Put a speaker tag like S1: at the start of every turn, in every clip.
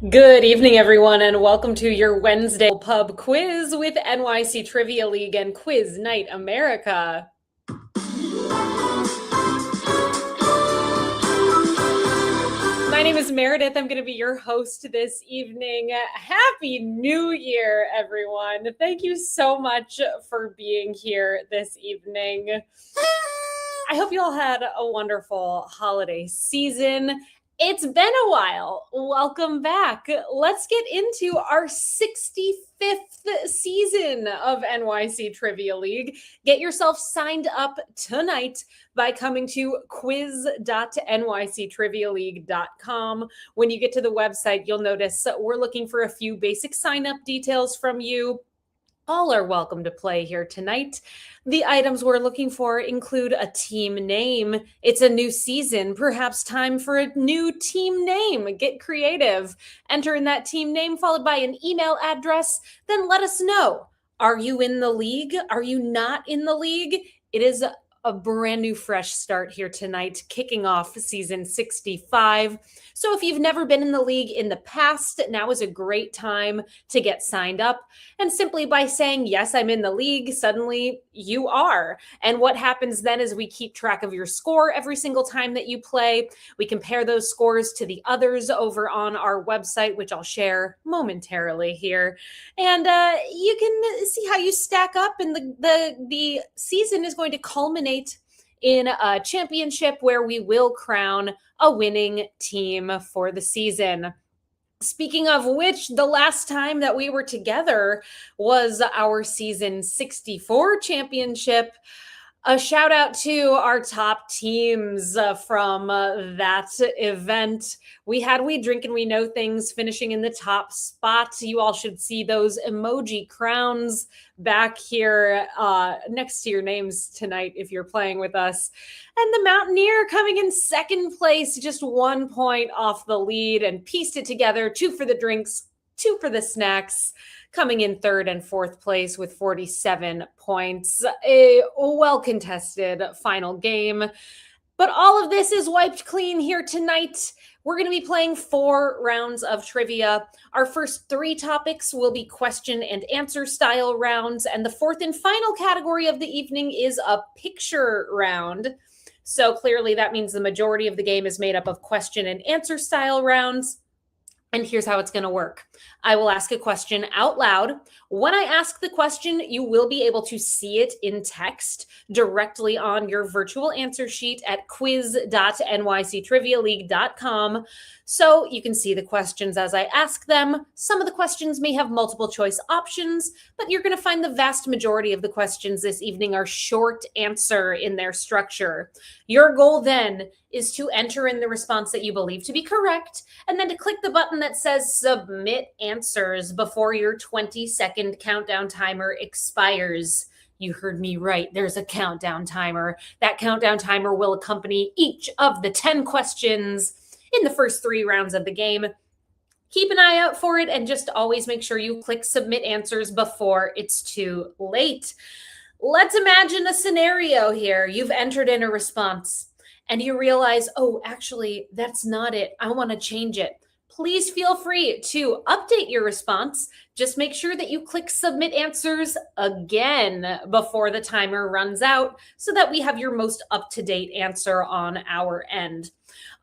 S1: Good evening, everyone, and welcome to your Wednesday pub quiz with NYC Trivia League and Quiz Night America. My name is Meredith. I'm going to be your host this evening. Happy New Year, everyone. Thank you so much for being here this evening. I hope you all had a wonderful holiday season. It's been a while. Welcome back. Let's get into our 65th season of NYC Trivia League. Get yourself signed up tonight by coming to quiz.nyctrivialeague.com. When you get to the website, you'll notice we're looking for a few basic sign-up details from you. All are welcome to play here tonight. The items we're looking for include a team name. It's a new season, perhaps time for a new team name. Get creative. Enter in that team name followed by an email address. Then let us know. Are you in the league? Are you not in the league? It is a brand new fresh start here tonight, kicking off season 65. So if you've never been in the league in the past, now is a great time to get signed up. And simply by saying, yes, I'm in the league, suddenly you are. And what happens then is we keep track of your score every single time that you play. We compare those scores to the others over on our website, which I'll share momentarily here. And you can see how you stack up, and the season is going to culminate in a championship where we will crown a winning team for the season. Speaking of which, the last time that we were together was our season 64 championship. A shout out to our top teams from that event. We had We Drink and We Know Things finishing in the top spot. You all should see those emoji crowns back here next to your names tonight if you're playing with us. And the Mountaineer coming in second place, just 1 point off the lead, and pieced it together. 2 for the drinks, 2 for the snacks, coming in third and fourth place with 47 points. A well-contested final game. But all of this is wiped clean here tonight. We're going to be playing 4 rounds of trivia. Our first 3 topics will be question and answer style rounds, and the fourth and final category of the evening is a picture round. So clearly that means the majority of the game is made up of question and answer style rounds. And here's how it's going to work. I will ask a question out loud. When I ask the question, you will be able to see it in text directly on your virtual answer sheet at quiz.nyctrivialeague.com. So you can see the questions as I ask them. Some of the questions may have multiple choice options, but you're going to find the vast majority of the questions this evening are short answer in their structure. Your goal then is to enter in the response that you believe to be correct, and then to click the button that says submit answers before your 20-second countdown timer expires. You heard me right. There's a countdown timer. That countdown timer will accompany each of the 10 questions in the first 3 rounds of the game. Keep an eye out for it, and just always make sure you click submit answers before it's too late. Let's imagine a scenario here. You've entered in a response and you realize, oh, actually, that's not it. I want to change it. Please feel free to update your response. Just make sure that you click submit answers again before the timer runs out so that we have your most up-to-date answer on our end.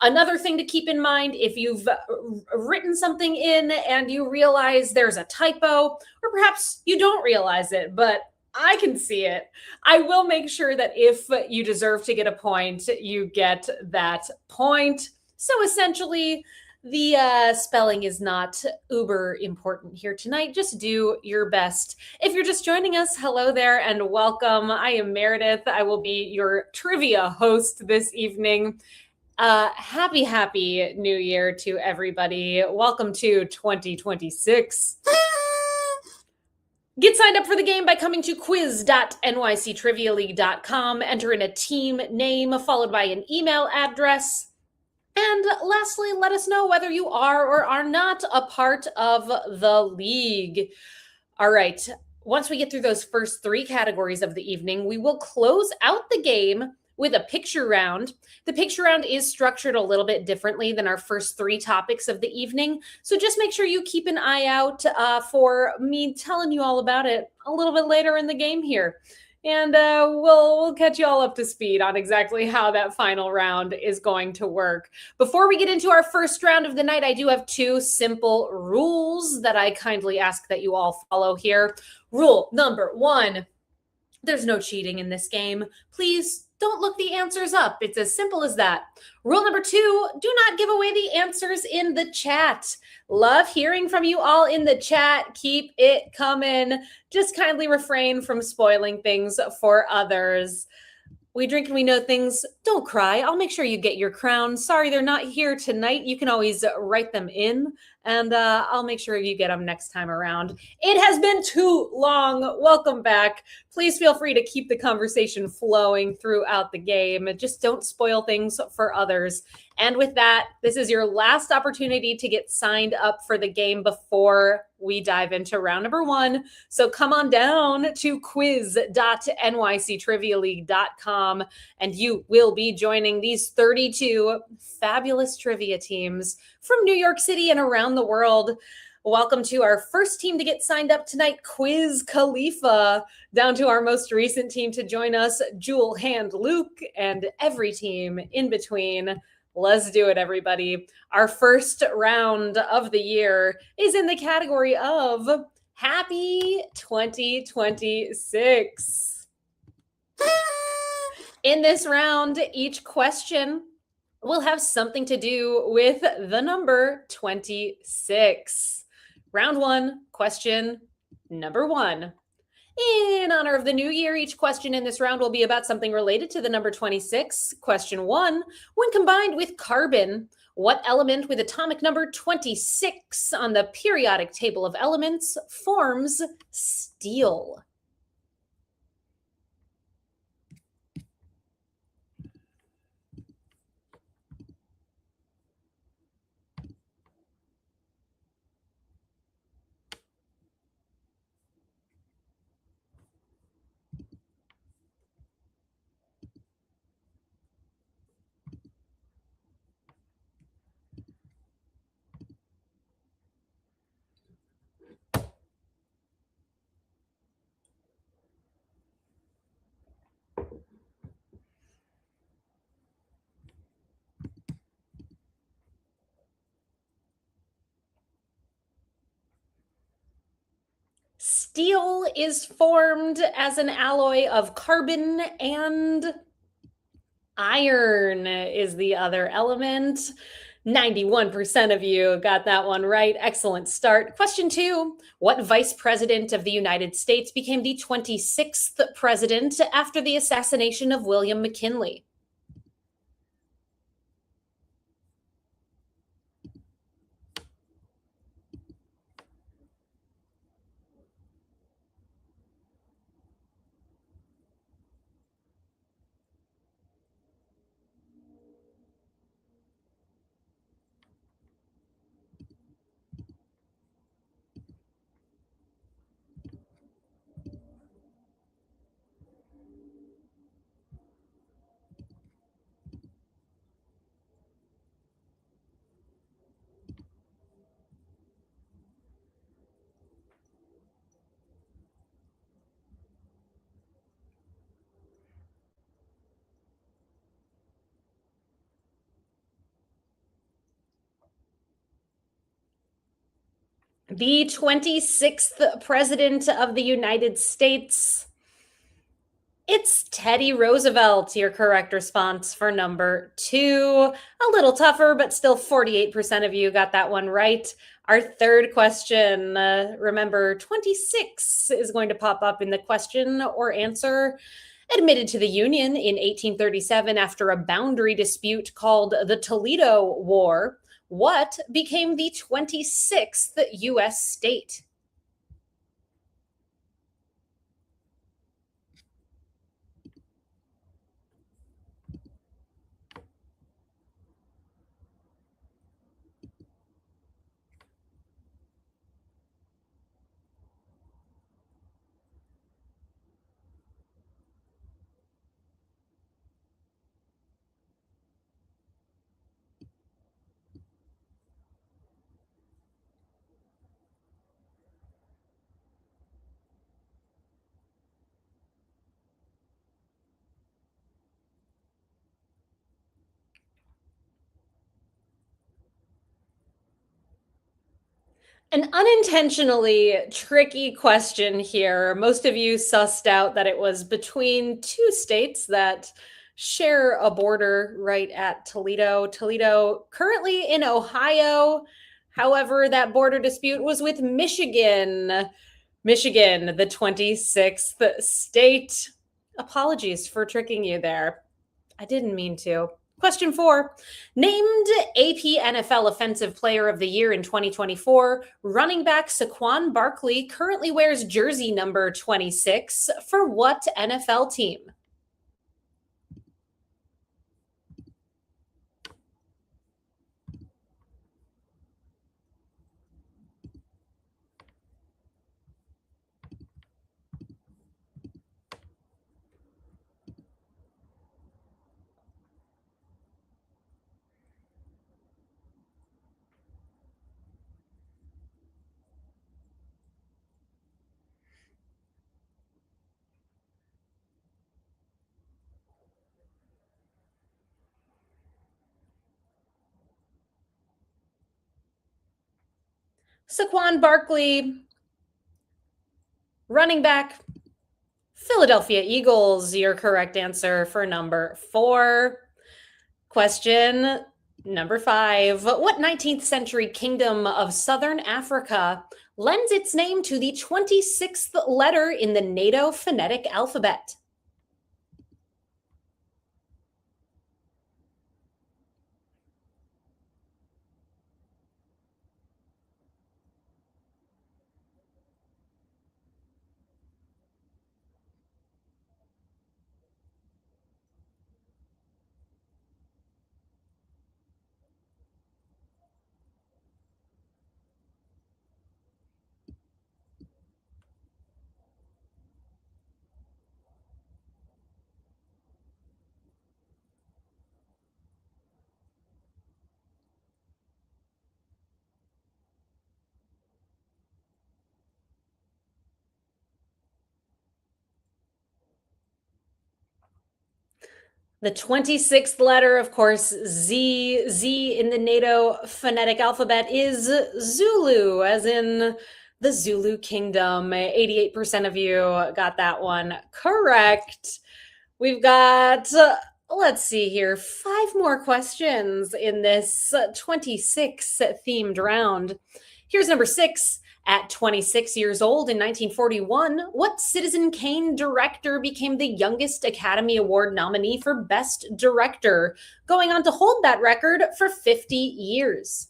S1: Another thing to keep in mind, if you've written something in and you realize there's a typo, or perhaps you don't realize it, but I can see it, I will make sure that if you deserve to get a point, you get that point. So essentially, the spelling is not uber important here tonight. Just do your best. If you're just joining us, hello there and welcome. I am Meredith. I will be your trivia host this evening. Happy New Year to everybody. Welcome to 2026. Get signed up for the game by coming to quiz.nyctrivialeague.com. Enter in a team name followed by an email address. And lastly, let us know whether you are or are not a part of the league. All right. Once we get through those first 3 categories of the evening, we will close out the game with a picture round. The picture round is structured a little bit differently than our first 3 topics of the evening. So just make sure you keep an eye out for me telling you all about it a little bit later in the game here. And we'll catch you all up to speed on exactly how that final round is going to work. Before we get into our first round of the night, I do have 2 simple rules that I kindly ask that you all follow here. Rule number 1, there's no cheating in this game. Please don't look the answers up. It's as simple as that. Rule number 2, do not give away the answers in the chat. Love hearing from you all in the chat. Keep it coming. Just kindly refrain from spoiling things for others. We drink and we know things. Don't cry. I'll make sure you get your crown. Sorry they're not here tonight. You can always write them in, and I'll make sure you get them next time around. It has been too long. Welcome back. Please feel free to keep the conversation flowing throughout the game. Just don't spoil things for others. And with that, this is your last opportunity to get signed up for the game before we dive into round number 1. So come on down to quiz.nyctrivialeague.com and you will be joining these 32 fabulous trivia teams from New York City and around the world. Welcome to our first team to get signed up tonight, Quiz Khalifa, down to our most recent team to join us, Jewel Hand Luke, and every team in between. Let's do it, everybody. Our first round of the year is in the category of Happy 2026. In this round, each question will have something to do with the number 26. Round 1, question number 1. In honor of the new year, each question in this round will be about something related to the number 26. Question 1, when combined with carbon, what element with atomic number 26 on the periodic table of elements forms steel? Steel is formed as an alloy of carbon and iron is the other element. 91% of you got that one right. Excellent start. Question 2, what vice president of the United States became the 26th president after the assassination of William McKinley? The 26th president of the United States. It's Teddy Roosevelt, your correct response for number 2. A little tougher, but still 48% of you got that one right. Our third question, remember 26 is going to pop up in the question or answer. Admitted to the Union in 1837 after a boundary dispute called the Toledo War, what became the 26th U.S. state? An unintentionally tricky question here. Most of you sussed out that it was between two states that share a border right at Toledo. Toledo, currently in Ohio. However, that border dispute was with Michigan. Michigan, the 26th state. Apologies for tricking you there. I didn't mean to. Question 4. Named AP NFL Offensive Player of the Year in 2024, running back Saquon Barkley currently wears jersey number 26 for what NFL team? Saquon Barkley, running back, Philadelphia Eagles. Your correct answer for number 4. Question number 5. What 19th century kingdom of southern Africa lends its name to the 26th letter in the NATO phonetic alphabet? The 26th letter, of course, Z. Z in the NATO phonetic alphabet is Zulu, as in the Zulu kingdom. 88% of you got that one correct. We've got, let's see here, 5 more questions in this 26 themed round. Here's number 6. At 26 years old in 1941, what Citizen Kane director became the youngest Academy Award nominee for Best Director, going on to hold that record for 50 years?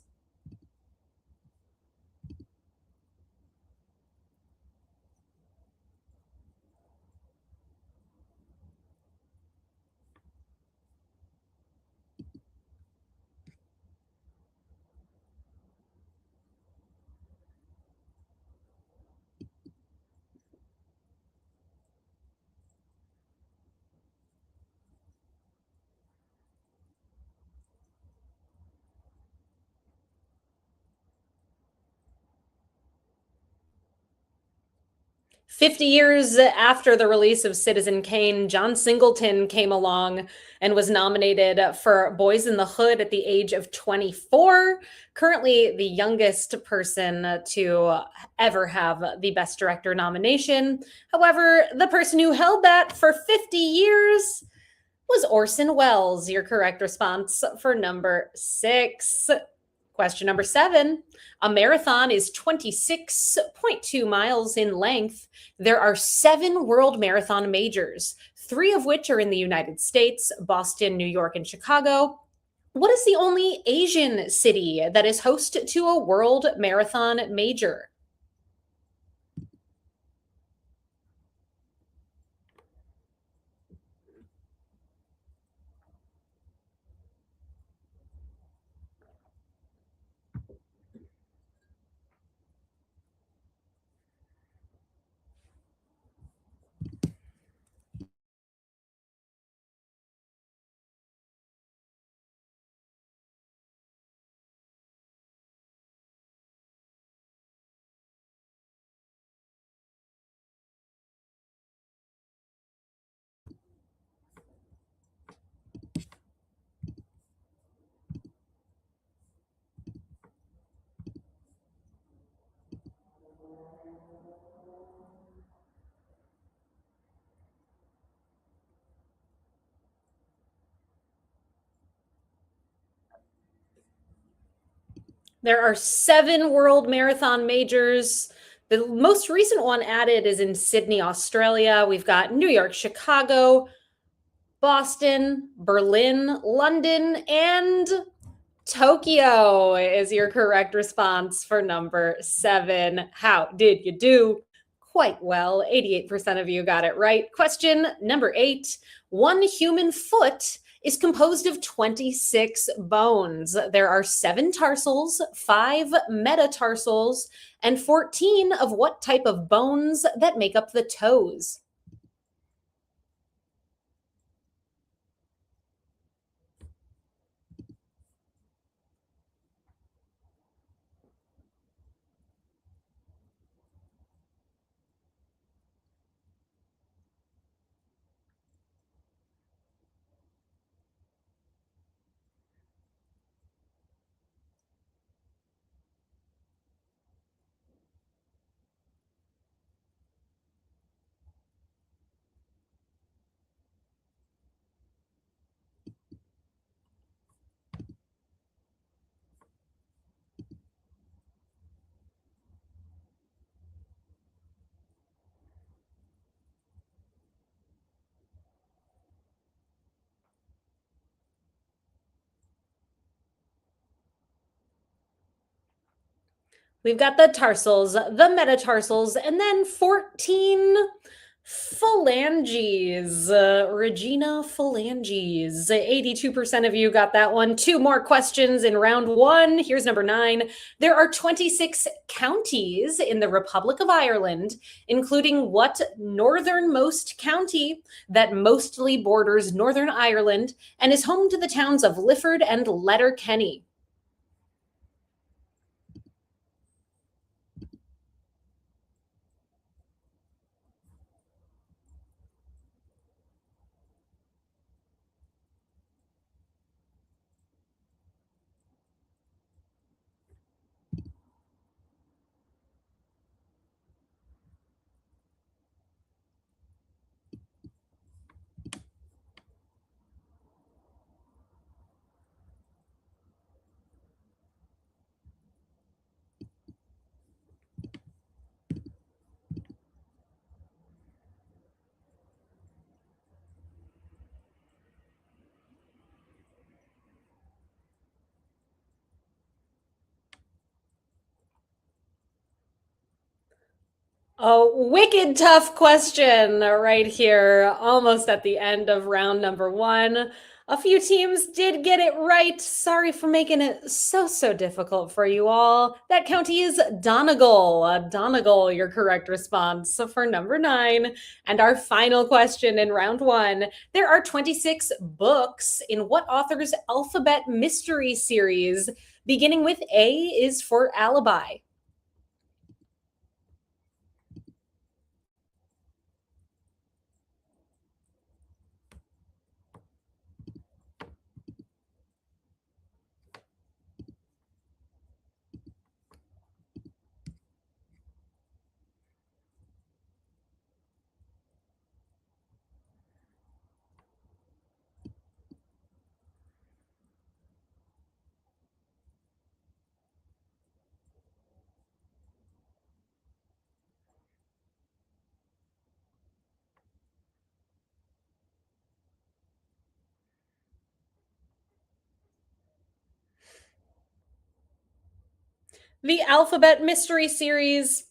S1: "50 years after the release of Citizen Kane, John Singleton came along and was nominated for Boys in the Hood at the age of 24. Currently, the youngest person to ever have the Best Director nomination. However, the person who held that for 50 years was Orson Welles. Your correct response for number 6. Question number 7. A marathon is 26.2 miles in length. There are 7 world marathon majors, 3 of which are in the United States: Boston, New York, and Chicago. What is the only Asian city that is host to a world marathon major? There are 7 world marathon majors. The most recent one added is in Sydney, Australia. We've got New York, Chicago, Boston, Berlin, London, and Tokyo is your correct response for number 7. How did you do? Quite well. 88% of you got it right. Question number 8. One human foot is composed of 26 bones. There are 7 tarsals, 5 metatarsals, and 14 of what type of bones that make up the toes? We've got the tarsals, the metatarsals, and then 14 phalanges. Regina phalanges. 82% of you got that one. 2 more questions in round 1. Here's number 9. There are 26 counties in the Republic of Ireland, including what northernmost county that mostly borders Northern Ireland and is home to the towns of Lifford and Letterkenny? A wicked tough question right here, almost at the end of round number 1. A few teams did get it right. Sorry for making it so difficult for you all. That county is Donegal. Donegal, your correct response. So for number 9, and our final question in round 1, there are 26 books in what author's alphabet mystery series? Beginning with A is for alibi. The alphabet mystery series.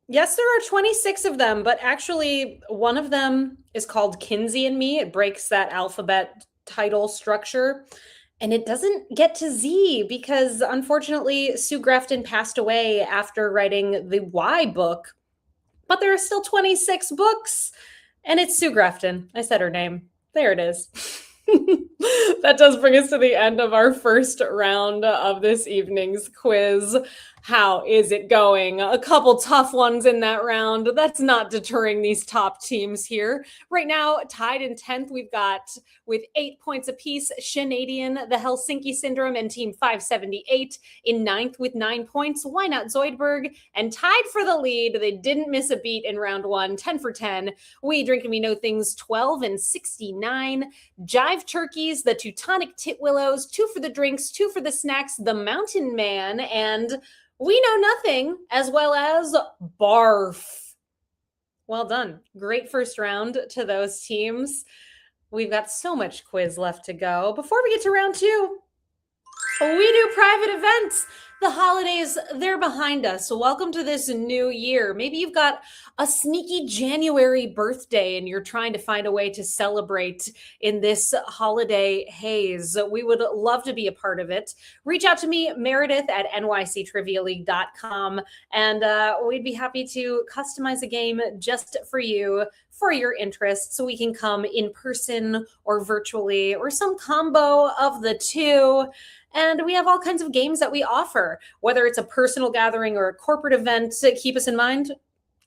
S1: Yes, there are 26 of them, but actually, one of them is called Kinsey and Me. It breaks that alphabet title structure. And it doesn't get to Z because unfortunately, Sue Grafton passed away after writing the Y book. But there are still 26 books, and it's Sue Grafton. I said her name. There it is. That does bring us to the end of our first round of this evening's quiz. How is it going? A couple tough ones in that round. That's not deterring these top teams here. Right now, tied in 10th, we've got with 8 points apiece, Shanadian, the Helsinki Syndrome, and Team 578. In 9th with 9 points, Why Not Zoidberg? And tied for the lead, they didn't miss a beat in round 1, 10 for 10. We Drink and We Know Things, 12 and 69. Jive Turkeys Ladies, the Teutonic Titwillows, two for the drinks, two for the snacks, the Mountain Man, and We Know Nothing, as well as Barf. Well done. Great first round to those teams. We've got so much quiz left to go. Before we get to round two, we do private events. The holidays, they're behind us. So welcome to this new year. Maybe you've got a sneaky January birthday and you're trying to find a way to celebrate in this holiday haze. We would love to be a part of it. Reach out to me, Meredith at nyctrivialeague.com, and we'd be happy to customize a game just for you, for your interests, so we can come in person or virtually or some combo of the two. And we have all kinds of games that we offer, whether it's a personal gathering or a corporate event. Keep us in mind.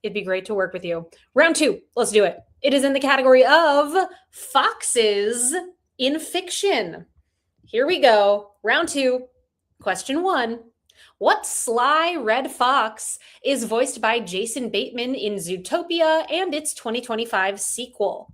S1: It'd be great to work with you. Round two, let's do it. It is in the category of foxes in fiction. Here we go. Round two, question one. What sly red fox is voiced by Jason Bateman in Zootopia and its 2025 sequel?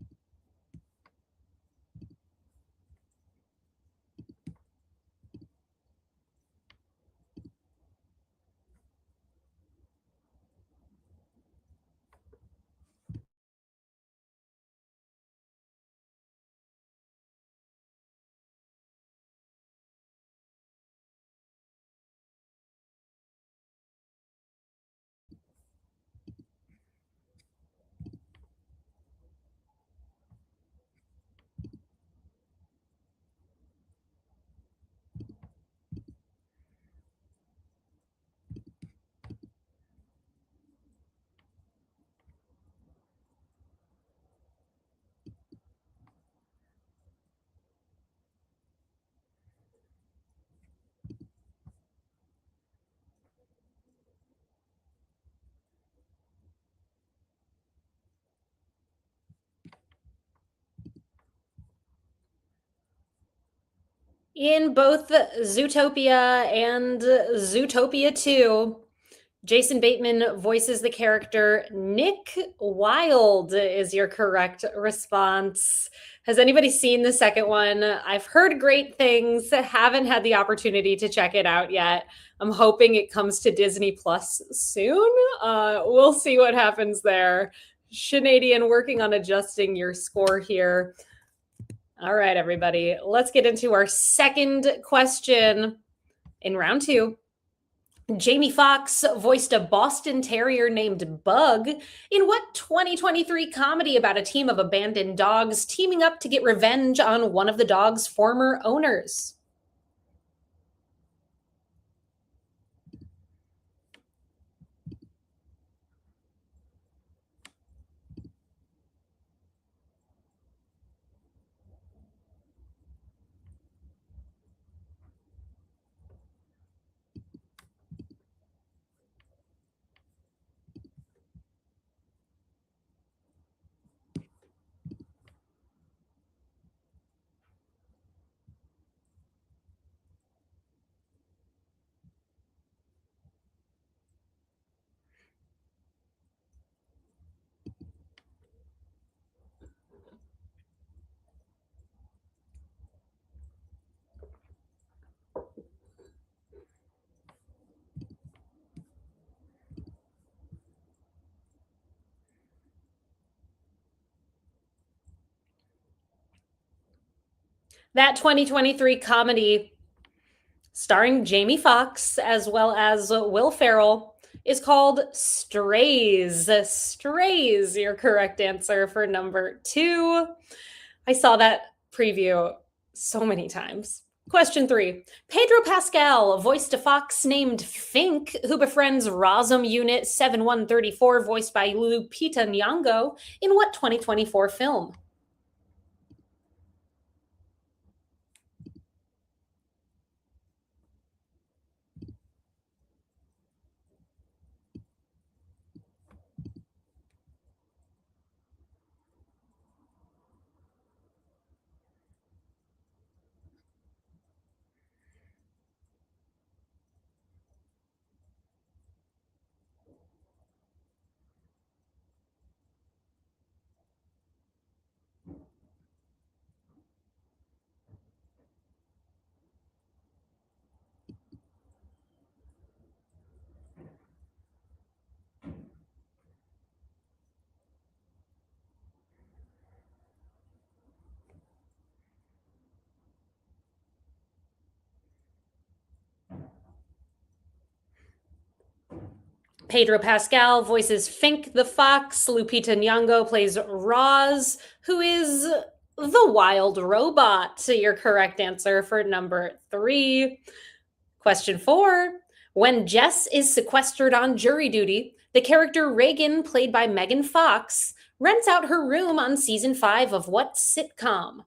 S1: In both Zootopia and Zootopia 2, Jason Bateman voices the character Nick Wilde, is your correct response. Has anybody seen the second one? I've heard great things, haven't had the opportunity to check it out yet. I'm hoping it comes to Disney Plus soon. We'll see what happens there. Shanadian, working on adjusting your score here. All right, everybody, let's get into our second question in round two. Jamie Foxx voiced a Boston Terrier named Bug in what 2023 comedy about a team of abandoned dogs teaming up to get revenge on one of the dog's former owners? That 2023 comedy starring Jamie Foxx as well as Will Ferrell is called Strays. Strays, your correct answer for number two. I saw that preview so many times. Question three. Pedro Pascal voiced a fox named Fink who befriends Rosum Unit 7134, voiced by Lupita Nyong'o, in what 2024 film? Pedro Pascal voices Fink the Fox. Lupita Nyong'o plays Roz, who is the wild robot. Your correct answer for number 3. Question 4. When Jess is sequestered on jury duty, the character Reagan, played by Megan Fox, rents out her room on season 5 of what sitcom?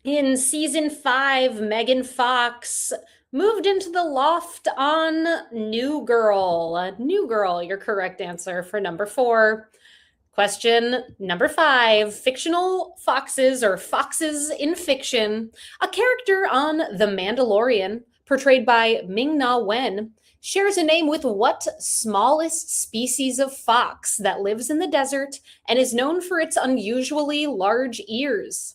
S1: In season 5, Megan Fox moved into the loft on New Girl. New Girl, your correct answer for number 4. Question number 5. Fictional foxes, or foxes in fiction. A character on The Mandalorian, portrayed by Ming-Na Wen, shares a name with what smallest species of fox that lives in the desert and is known for its unusually large ears?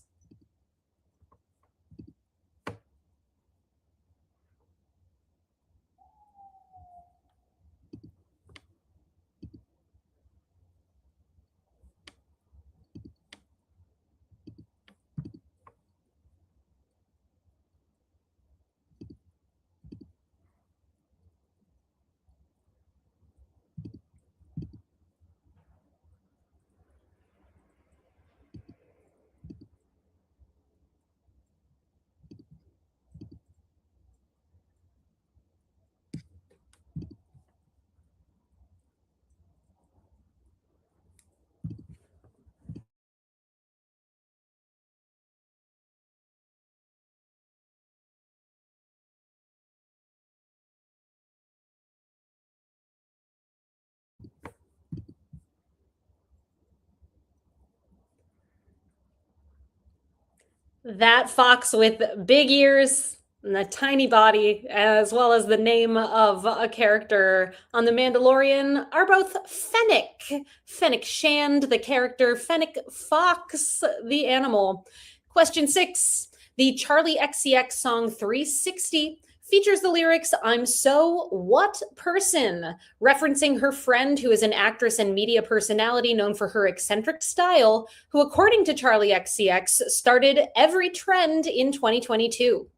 S1: That fox with big ears and a tiny body, as well as the name of a character on The Mandalorian, are both Fennec. Fennec Shand, the character, Fennec Fox, the animal. Question 6. The Charlie XCX song 360 features the lyrics, "I'm so what person?" referencing her friend, who is an actress and media personality known for her eccentric style, who, according to Charlie XCX, started every trend in 2022.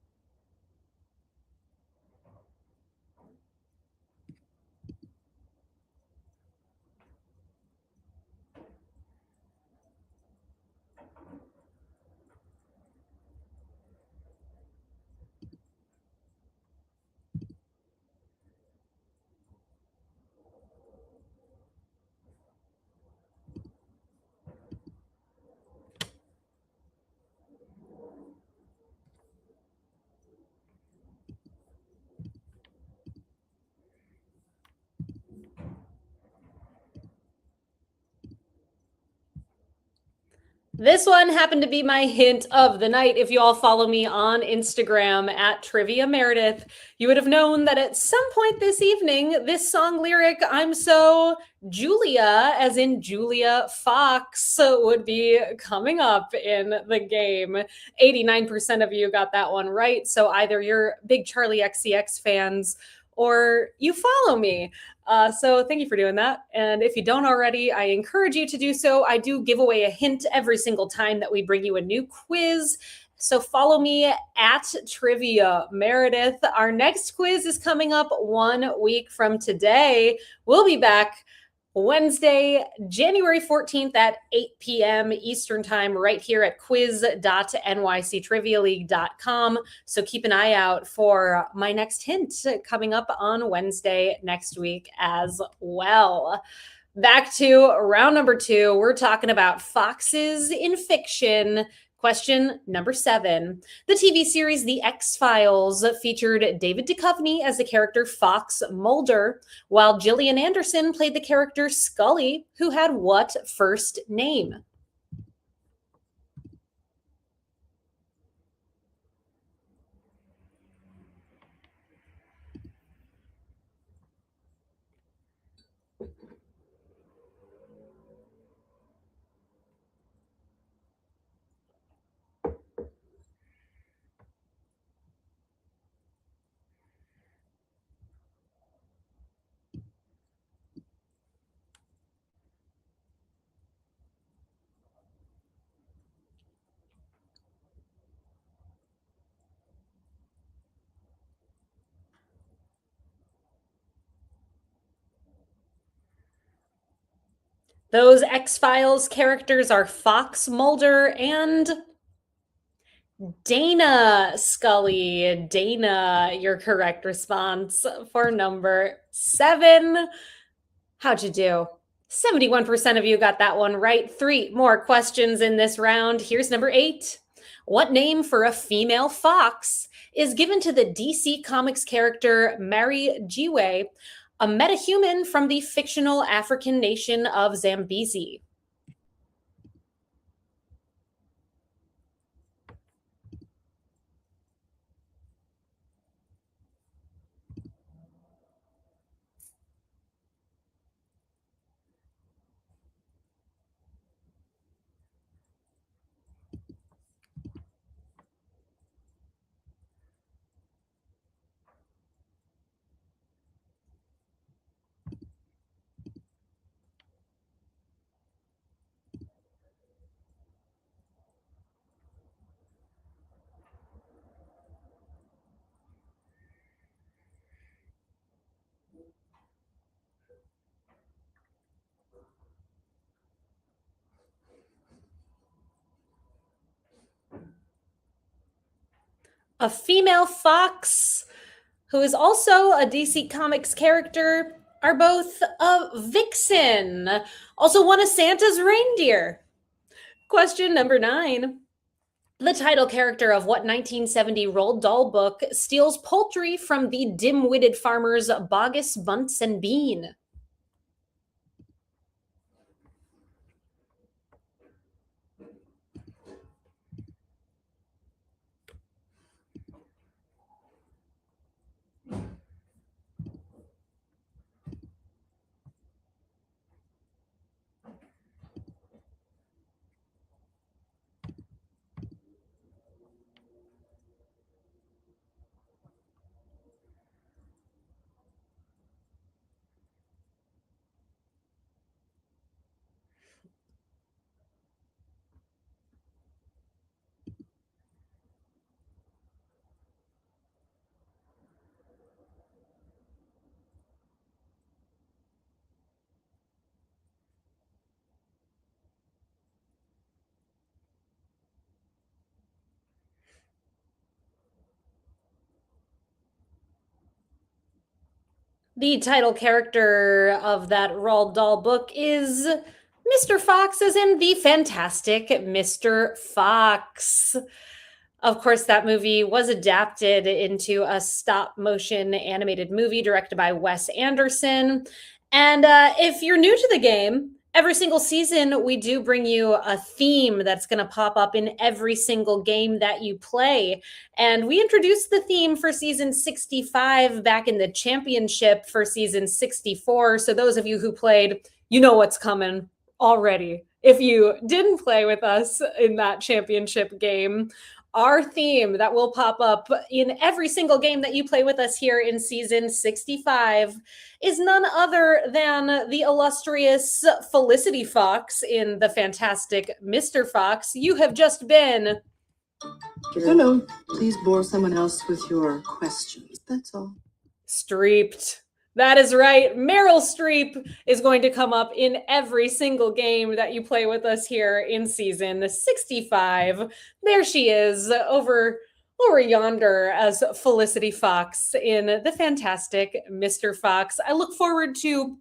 S1: This one happened to be my hint of the night. If you all follow me on Instagram at Trivia Meredith, you would have known that at some point this evening, this song lyric, "I'm so Julia," as in Julia Fox, would be coming up in the game. 89% of you got that one right. So either you're big Charlie XCX fans or you follow me. So thank you for doing that. And if you don't already, I encourage you to do so. I do give away a hint every single time that we bring you a new quiz. So follow me at Trivia Meredith. Our next quiz is coming up 1 week from today. We'll be back Wednesday, January 14th at 8 p.m. Eastern Time, right here at quiz.nyctrivialeague.com. So keep an eye out for my next hint coming up on Wednesday next week as well. Back to round number 2. We're talking about foxes in fiction. Question number 7. The TV series The X-Files featured David Duchovny as the character Fox Mulder, while Gillian Anderson played the character Scully, who had what first name? Those X-Files characters are Fox, Mulder, and Dana Scully. Dana, your correct response for number 7. How'd you do? 71% of you got that one right. 3 more questions in this round. Here's number 8. What name for a female fox is given to the DC Comics character Mary Jiwe, a metahuman from the fictional African nation of Zambezi? A female fox who is also a DC Comics character are both a vixen, also one of Santa's reindeer. Question number 9. The title character of what 1970 Roald Dahl book steals poultry from the dim-witted farmers Bogus, Bunce, and Bean? The title character of that Roald Dahl book is Mr. Fox, as in the fantastic Mr. Fox. Of course, that movie was adapted into a stop motion animated movie directed by Wes Anderson. And if you're new to the game, every single season we do bring you a theme that's going to pop up in every single game that you play. And we introduced the theme for season 65 back in the championship for season 64. So those of you who played, you know what's coming already. If you didn't play with us in that championship game, our theme that will pop up in every single game that you play with us here in season 65 is none other than the illustrious Felicity Fox in the fantastic Mr. Fox. You have just been...
S2: Hello. Please bore someone else with your questions. That's all.
S1: Streeped. That is right. Meryl Streep is going to come up in every single game that you play with us here in season 65. There she is over yonder as Felicity Fox in the fantastic Mr. Fox. I look forward to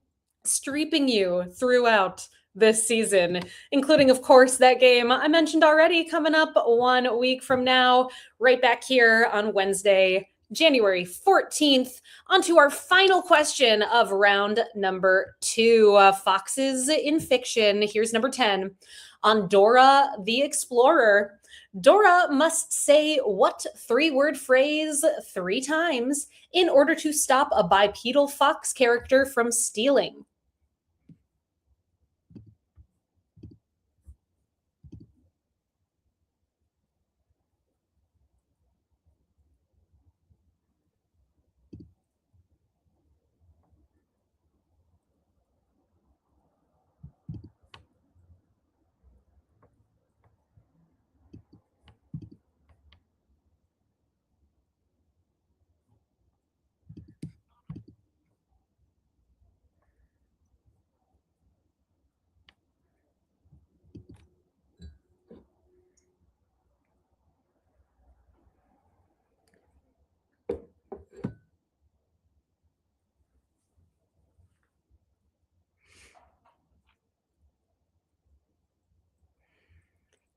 S1: streeping you throughout this season, including, of course, that game I mentioned already coming up 1 week from now, right back here on Wednesday, January 14th. On to our final question of round number 2, Foxes in Fiction. Here's number 10. On Dora the Explorer, Dora must say what 3-word phrase 3 times in order to stop a bipedal fox character from stealing?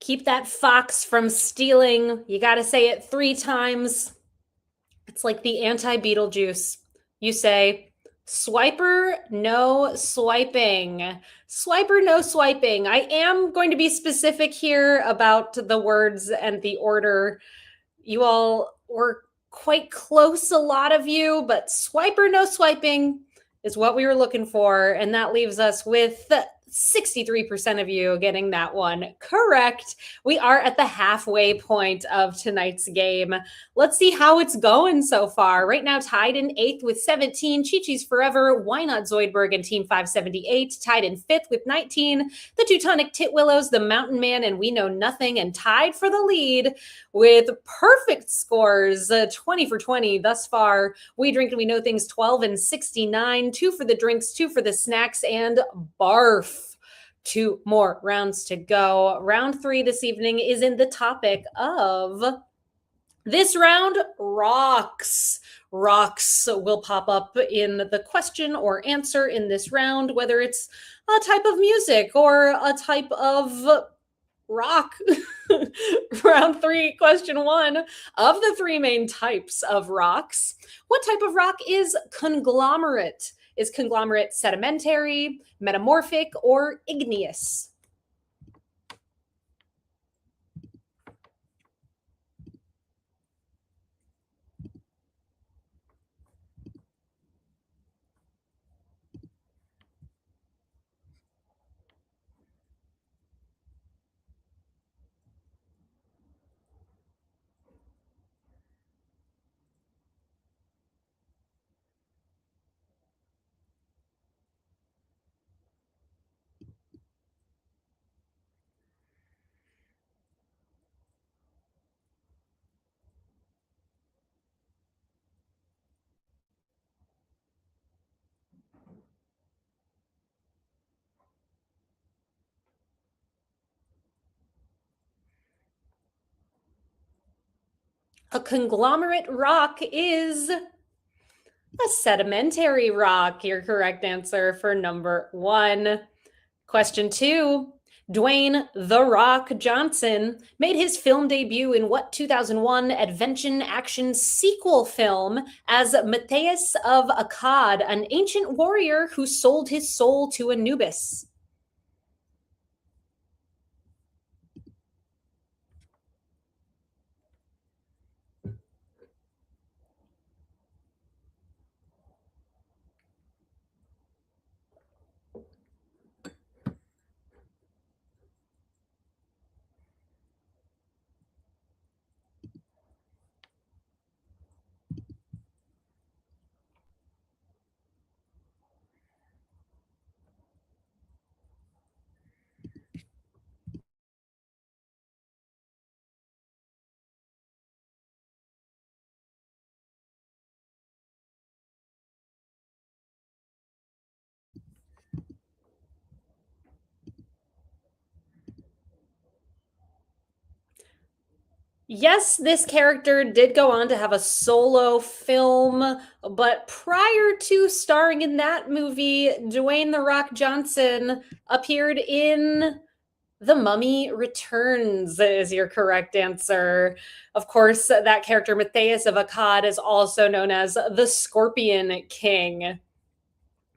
S1: Keep that fox from stealing. You got to say it 3 times. It's like the anti-Beetlejuice. You say, swiper, no swiping. Swiper, no swiping. I am going to be specific here about the words and the order. You all were quite close, a lot of you, but swiper, no swiping is what we were looking for. And that leaves us with 63% of you getting that one correct. We are at the halfway point of tonight's game. Let's see how it's going so far. Right now, tied in 8th with 17, Chi-Chi's Forever, Why Not Zoidberg and Team 578, tied in 5th with 19, the Teutonic Titwillows, the Mountain Man, and We Know Nothing, and tied for the lead with perfect scores, 20 for 20 thus far. We Drink and We Know Things, 12 and 69, 2 for the drinks, 2 for the snacks, and barf. 2 more rounds to go. Round 3 this evening is in the topic of this round, rocks. Rocks will pop up in the question or answer in this round, whether it's a type of music or a type of rock. Round 3, question 1. Of the 3 main types of rocks, what type of rock is conglomerate? Is conglomerate sedimentary, metamorphic, or igneous? A conglomerate rock is a sedimentary rock. Your correct answer for number 1. Question 2. Dwayne "The Rock" Johnson made his film debut in what 2001 adventure action sequel film as Matthias of Akkad, an ancient warrior who sold his soul to Anubis? Yes, this character did go on to have a solo film, but prior to starring in that movie, Dwayne "The Rock" Johnson appeared in The Mummy Returns is your correct answer. Of course, that character, Matthias of Akkad, is also known as the Scorpion King.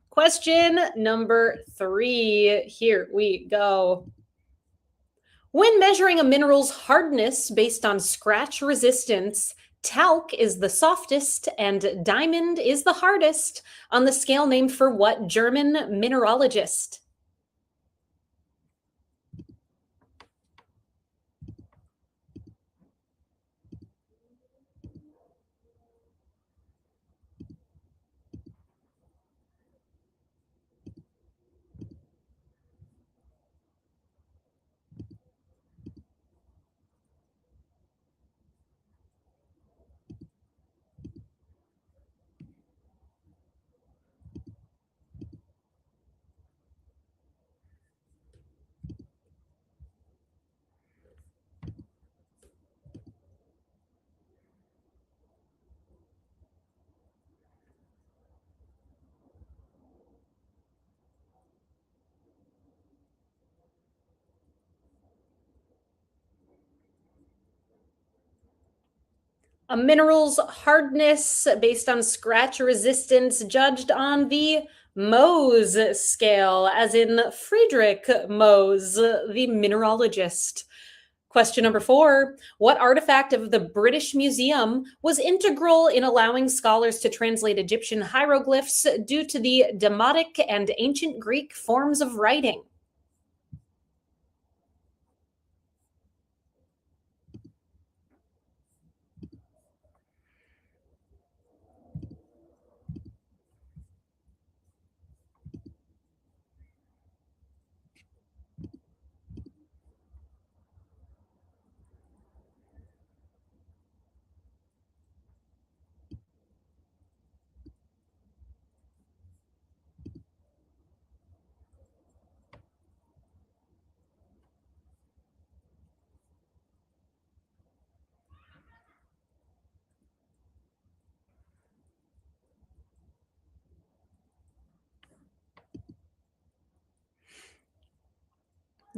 S1: Question number 3. Here we go. When measuring a mineral's hardness based on scratch resistance, talc is the softest and diamond is the hardest on the scale named for what German mineralogist? A mineral's hardness based on scratch resistance judged on the Mohs scale, as in Friedrich Mohs, the mineralogist. Question number 4. What artifact of the British Museum was integral in allowing scholars to translate Egyptian hieroglyphs due to the Demotic and ancient Greek forms of writing?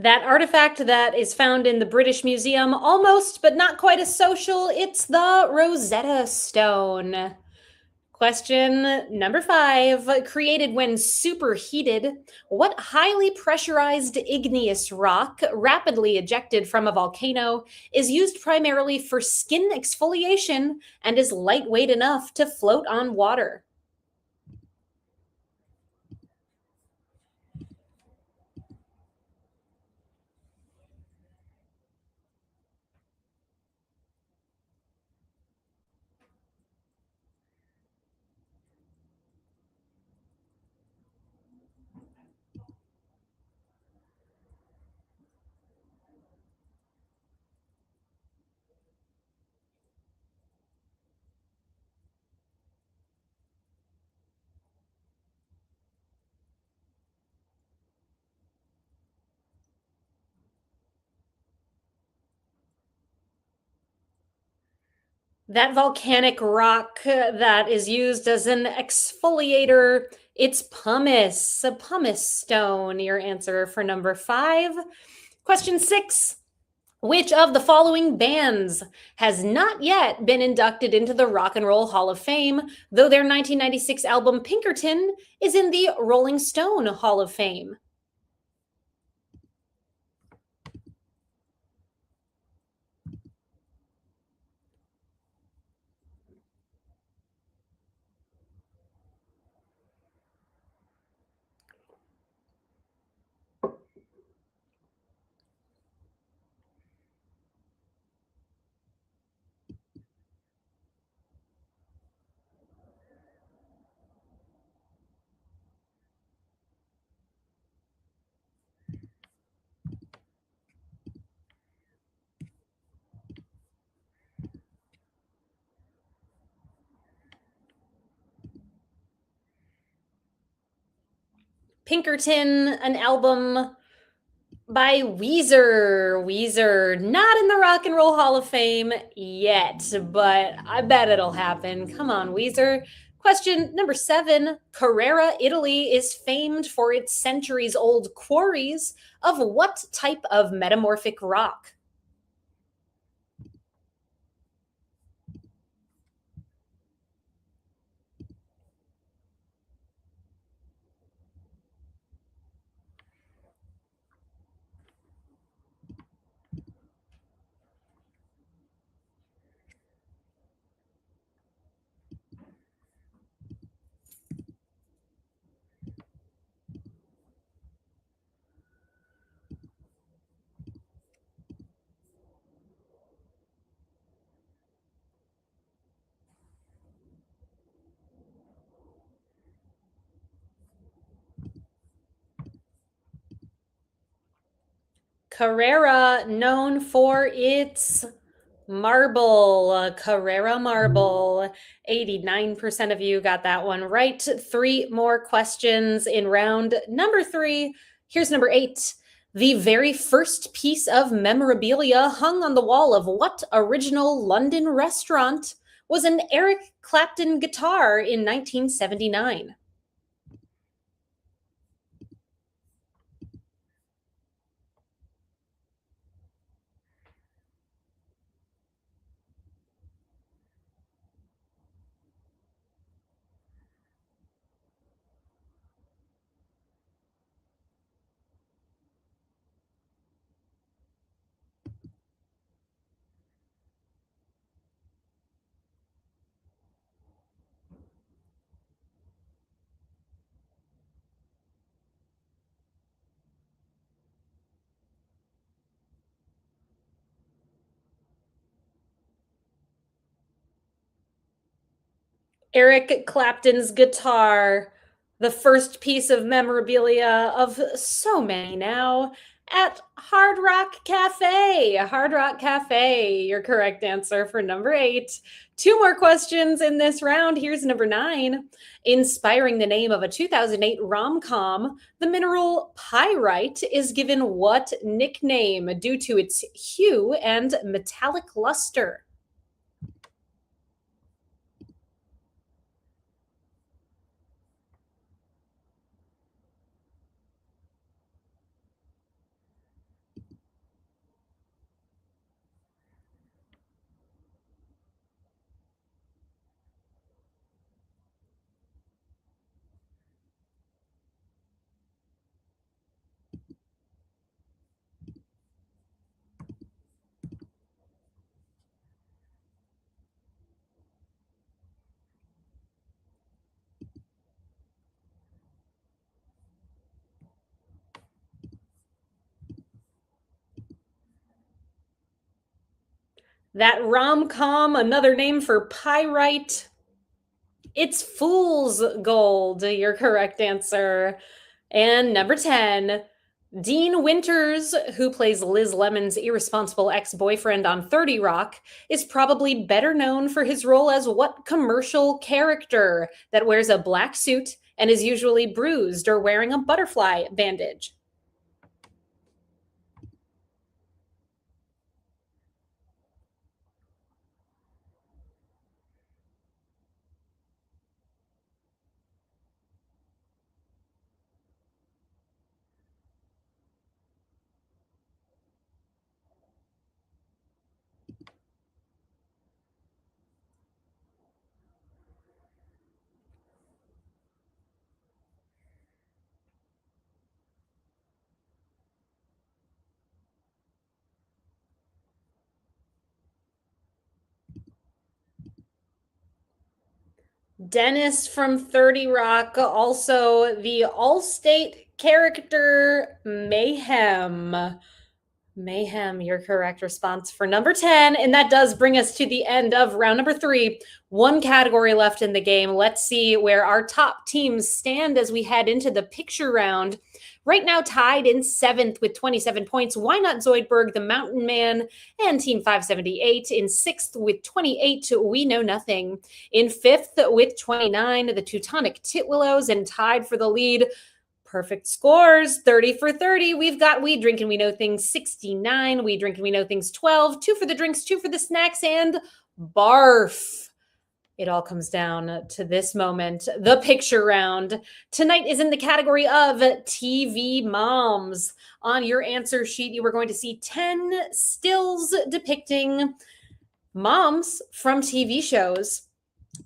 S1: That artifact that is found in the British Museum, almost but not quite as social, it's the Rosetta Stone. Question number 5. Created when superheated, what highly pressurized igneous rock, rapidly ejected from a volcano, is used primarily for skin exfoliation and is lightweight enough to float on water? That volcanic rock that is used as an exfoliator, it's pumice, a pumice stone. Your answer for number 5. Question 6. Which of the following bands has not yet been inducted into the Rock and Roll Hall of Fame, though their 1996 album Pinkerton is in the Rolling Stone Hall of Fame? Pinkerton, an album by Weezer. Weezer, not in the Rock and Roll Hall of Fame yet, but I bet it'll happen. Come on, Weezer. Question number 7. Carrara, Italy is famed for its centuries old quarries of what type of metamorphic rock? Carrara, known for its marble, Carrera marble. 89% of you got that one right. 3 more questions in round number 3. Here's number 8. The very first piece of memorabilia hung on the wall of what original London restaurant was an Eric Clapton guitar in 1979? Eric Clapton's guitar, the first piece of memorabilia of so many now, at Hard Rock Cafe. Hard Rock Cafe, your correct answer for number 8. 2 more questions in this round. Here's number 9. Inspiring the name of a 2008 rom-com, the mineral pyrite is given what nickname due to its hue and metallic luster? That rom-com, another name for pyrite. It's fool's gold, your correct answer. And number 10, Dean Winters, who plays Liz Lemon's irresponsible ex-boyfriend on 30 Rock, is probably better known for his role as what commercial character that wears a black suit and is usually bruised or wearing a butterfly bandage? Dennis from 30 Rock, also the Allstate character Mayhem. Mayhem, your correct response for number 10. And that does bring us to the end of round number 3. One category left in the game. Let's see where our top teams stand as we head into the picture round. Right now, tied in 7th with 27 points. Why Not Zoidberg, the Mountain Man, and Team 578. In 6th with 28, We Know Nothing. In 5th with 29, the Teutonic Titwillows, and tied for the lead, perfect scores, 30 for 30. We've got We Drink and We Know Things 69, We Drink and We Know Things 12, 2 for the drinks, 2 for the snacks, and Barf. It all comes down to this moment, the picture round. Tonight is in the category of TV moms. On your answer sheet, you are going to see 10 stills depicting moms from TV shows.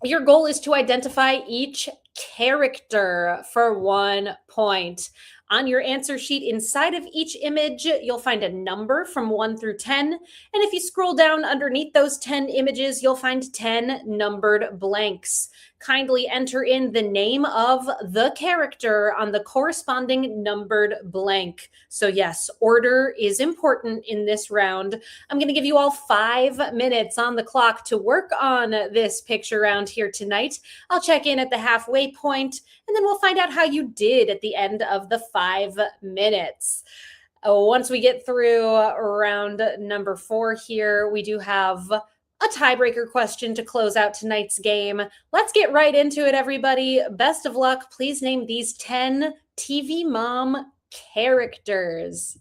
S1: Your goal is to identify each character for 1 point. On your answer sheet, inside of each image, you'll find a number from 1 through 10. And if you scroll down underneath those 10 images, you'll find 10 numbered blanks. Kindly enter in the name of the character on the corresponding numbered blank. So yes, order is important in this round. I'm going to give you all 5 minutes on the clock to work on this picture round here tonight. I'll check in at the halfway point, and then we'll find out how you did at the end of the 5 minutes. Once we get through round number 4 here, we do have a tiebreaker question to close out tonight's game. Let's get right into it, everybody. Best of luck. Please name these 10 TV mom characters.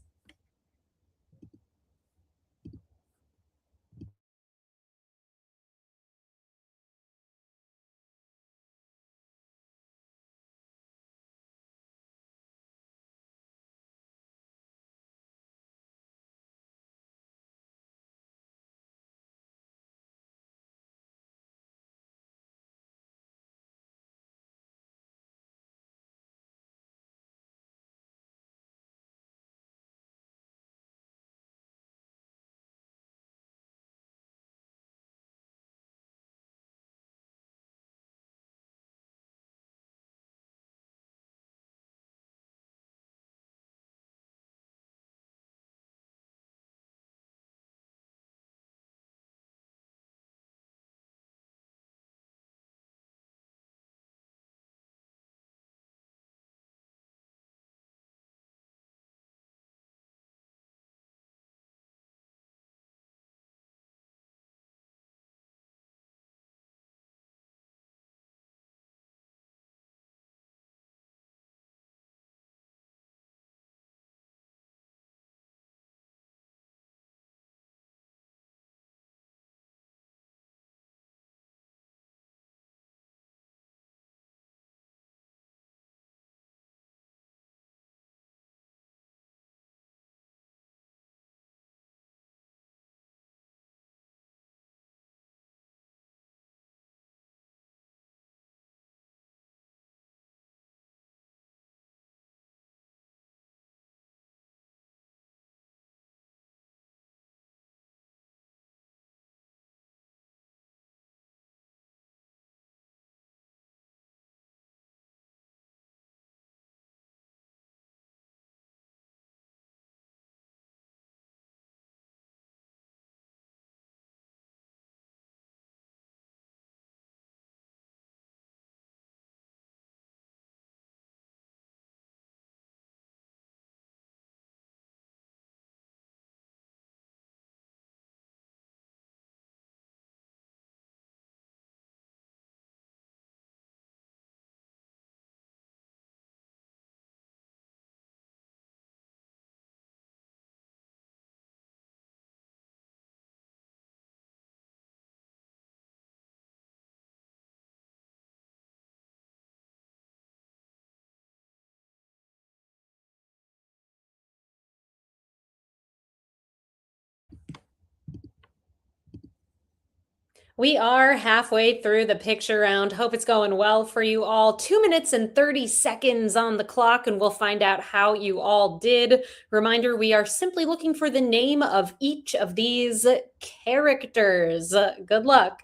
S1: We are halfway through the picture round. Hope it's going well for you all. 2 minutes and 30 seconds on the clock, and we'll find out how you all did. Reminder, we are simply looking for the name of each of these characters. Good luck.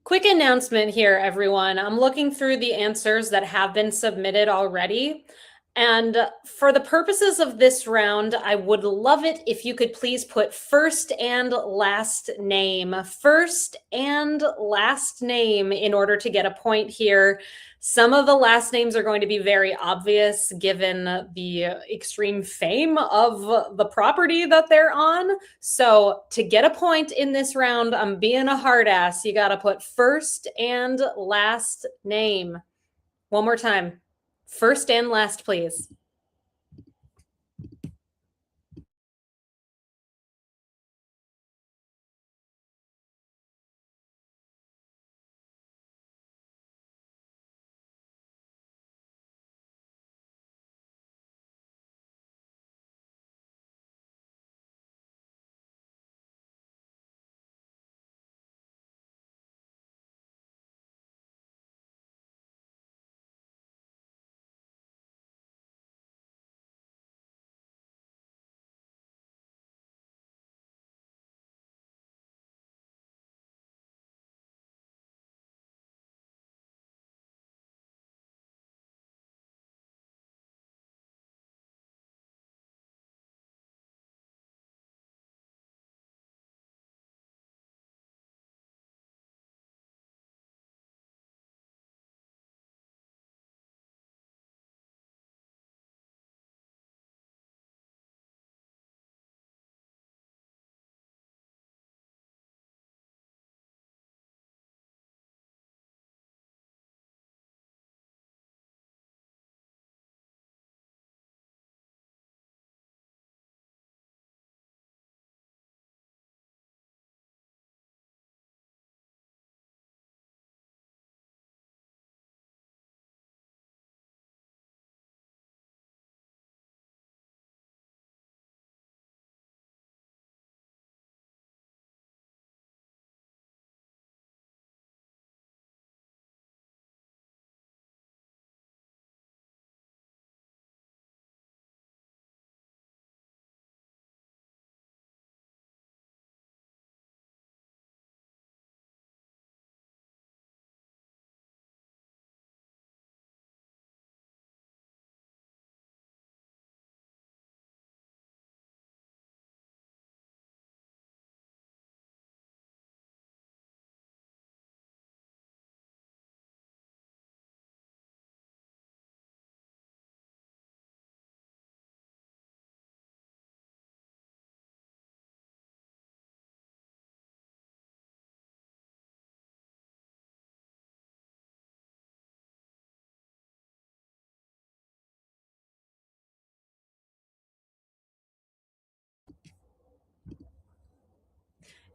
S1: Quick announcement here, everyone. I'm looking through the answers that have been submitted already. And for the purposes of this round, I would love it if you could please put first and last name. First and last name in order to get a point here. Some of the last names are going to be very obvious given the extreme fame of the property that they're on. So to get a point in this round, I'm being a hard ass. You got to put first and last name. One more time. First and last, please.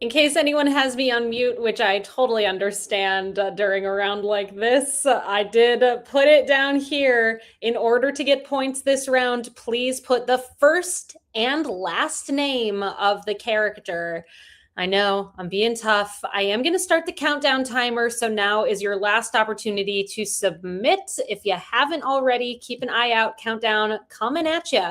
S1: In case anyone has me on mute, which I totally understand during a round like this, I did put it down here. In order to get points this round, please put the first and last name of the character. I know, I'm being tough. I am going to start the countdown timer, so now is your last opportunity to submit. If you haven't already, keep an eye out. Countdown coming at you.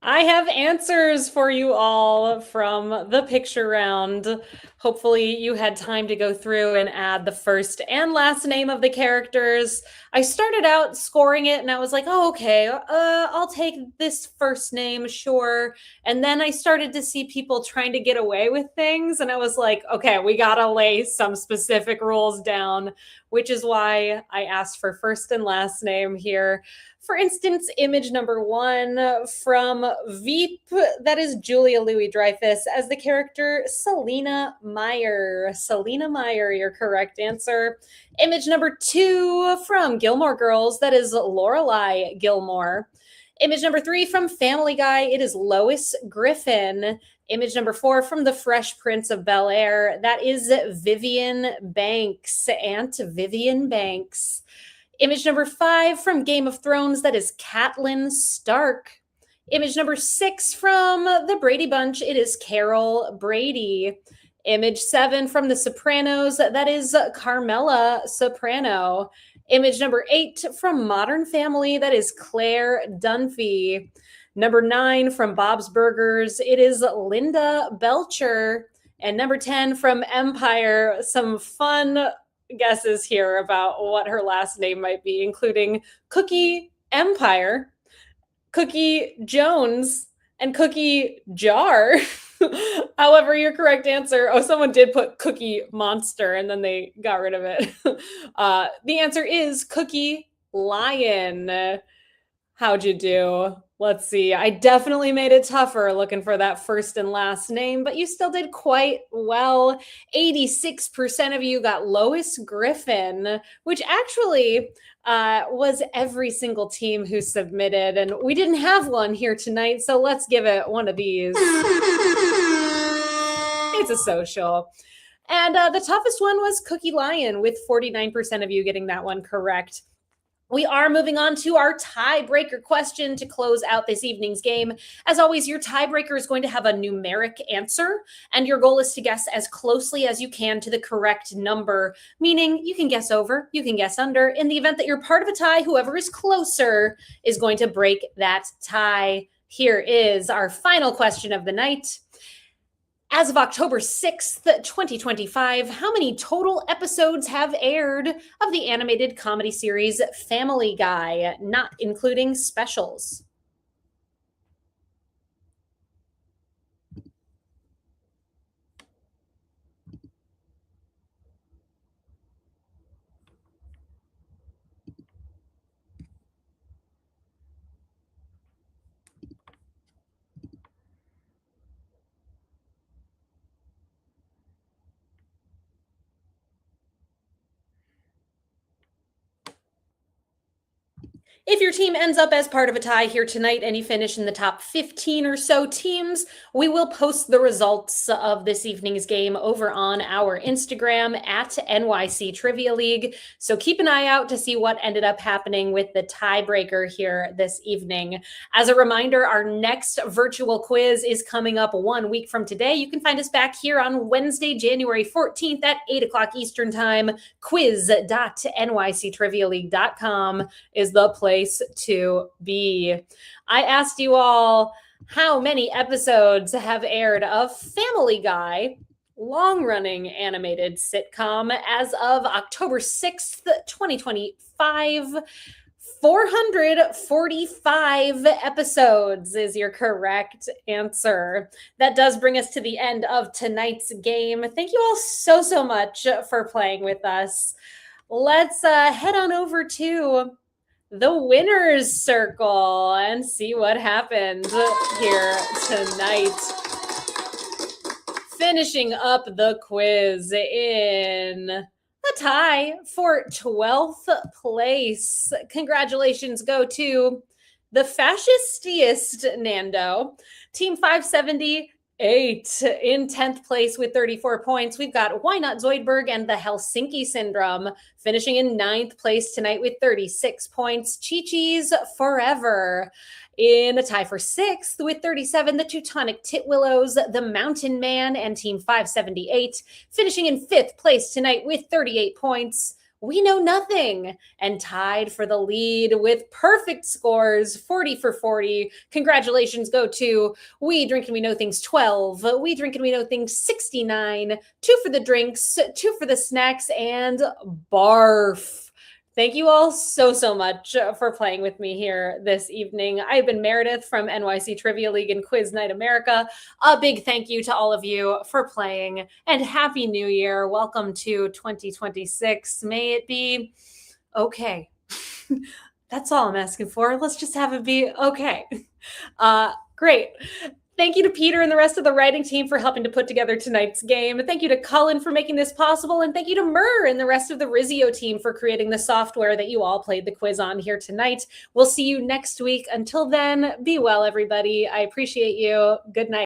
S1: I have answers for you all from the picture round. Hopefully you had time to go through and add the first and last name of the characters. I started out scoring it and I was like, oh, okay, I'll take this first name, sure. And then I started to see people trying to get away with things. And I was like, okay, we gotta lay some specific rules down, which is why I asked for first and last name here. For instance, image number 1 from Veep, that is Julia Louis-Dreyfus as the character Selena Meyer. Selena Meyer, your correct answer. Image number 2 from Gilmore Girls, that is Lorelai Gilmore. Image number 3 from Family Guy, it is Lois Griffin. Image number 4 from The Fresh Prince of Bel-Air, that is Vivian Banks, Aunt Vivian Banks. Image number 5 from Game of Thrones, that is Catelyn Stark. Image number 6 from The Brady Bunch, it is Carol Brady. Image 7 from The Sopranos, that is Carmela Soprano. Image number 8 from Modern Family, that is Claire Dunphy. Number 9 from Bob's Burgers, it is Linda Belcher. And number 10 from Empire, some fun guesses here about what her last name might be, including Cookie Empire, Cookie Jones, and Cookie Jar. However, your correct answer, someone did put Cookie Monster and then they got rid of it. The answer is Cookie Lion. How'd you do? Let's see. I definitely made it tougher looking for that first and last name, but you still did quite well. 86% of you got Lois Griffin, which actually was every single team who submitted, and we didn't have one here tonight, so let's give it one of these. It's a social. And the toughest one was Cookie Lion, with 49% of you getting that one correct. We are moving on to our tiebreaker question to close out this evening's game. As always, your tiebreaker is going to have a numeric answer, and your goal is to guess as closely as you can to the correct number, meaning you can guess over, you can guess under. In the event that you're part of a tie, whoever is closer is going to break that tie. Here is our final question of the night. As of October 6th, 2025, how many total episodes have aired of the animated comedy series Family Guy, not including specials? If your team ends up as part of a tie here tonight and you finish in the top 15 or so teams, we will post the results of this evening's game over on our Instagram at NYC Trivia League. So keep an eye out to see what ended up happening with the tiebreaker here this evening. As a reminder, our next virtual quiz is coming up 1 week from today. You can find us back here on Wednesday, January 14th at 8 o'clock Eastern Time. Quiz.nyctrivialeague.com is the place to be. I asked you all how many episodes have aired of Family Guy, long-running animated sitcom, as of October 6th, 2025. 445 episodes is your correct answer. That does bring us to the end of tonight's game. Thank you all so much for playing with us. Let's head on over to the winner's circle and see what happened here tonight. Finishing up the quiz in a tie for 12th place. Congratulations go to the fascistiest Nando. Team 578 in 10th place with 34 points. We've got Why Not Zoidberg and the Helsinki Syndrome finishing in 9th place tonight with 36 points. Chi-Chi's Forever in a tie for 6th with 37, the Teutonic Titwillows, the Mountain Man, and Team 578 finishing in 5th place tonight with 38 points. We Know Nothing, and tied for the lead with perfect scores, 40 for 40. Congratulations go to We Drink and We Know Things 12, We Drink and We Know Things 69, 2 for the drinks, 2 for the snacks, and Barf. Thank you all so much for playing with me here this evening. I've been Meredith from NYC Trivia League and Quiz Night America. A big thank you to all of you for playing, and Happy New Year. Welcome to 2026. May it be okay. That's all I'm asking for. Let's just have it be okay. Great. Thank you to Peter and the rest of the writing team for helping to put together tonight's game. Thank you to Cullen for making this possible. And thank you to Murr and the rest of the Rizzio team for creating the software that you all played the quiz on here tonight. We'll see you next week. Until then, be well, everybody. I appreciate you. Good night.